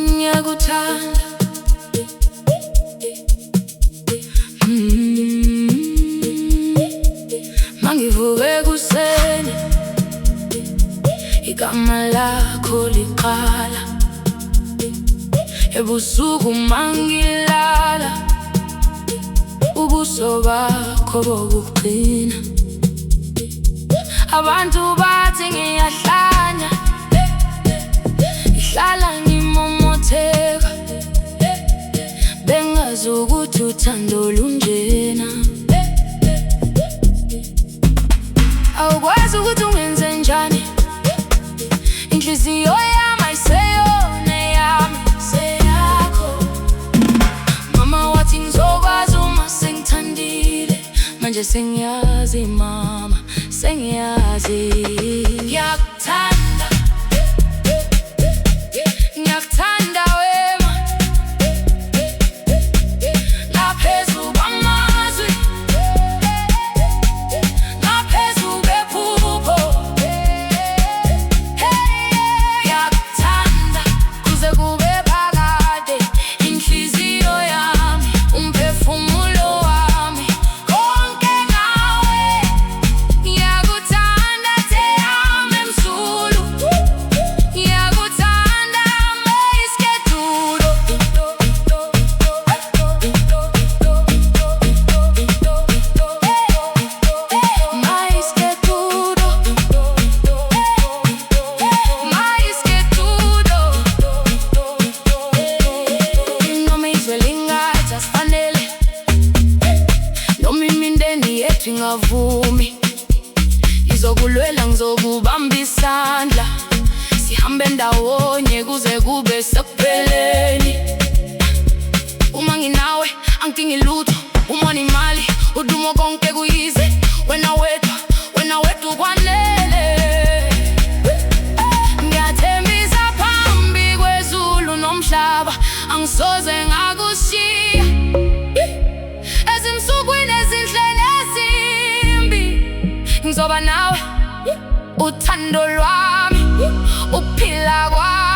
Ngiyakuthanda mangivuka ekuseni igama lakho liqala ebusuku mangilala ubuso bakho bokuqina. Abantu bathi ngiyahlanya, ngihlala ngimomotheka, bengazi ukuthi uthando lunjena. Awukwazi ukuthi ungenze njani, inhliziyo yami ayiseyona eyami, seyakho. Mama wathi ngizokwazi uma sengithandile, manje sengiyazi mama, sengiyazi. Ngiyakuthanda, ngiyakuthanda wema, ngaphezu kwamazwi, ngaphezu kwephupho. Ngiyakuthanda kuze kube phakade, inhliziyo yami, umphefumulo wami, konke ngawe. Ngiyakuthanda te-amo emzulu, ngiyakuthanda mayiskedulo. Mayiskedulo, mayiskedulo. Noma izwe lingathi asifanele, noma imindeni yethu ingavumi, ngizokulwela, ngizokubamba isandla, sihambe ndawonye kuze kube sekupheleni. Uma nginawe angidingi lutho, uma nemali udumo konke kuyize, wena wedwa kwanele. Ngiyathembisa phambi kwezulu nomhlaba, angisoze ngakushiya ezinsukwini ezinhle nezimbi. Ngizoba nawe, uthando lwami, uphila kwami.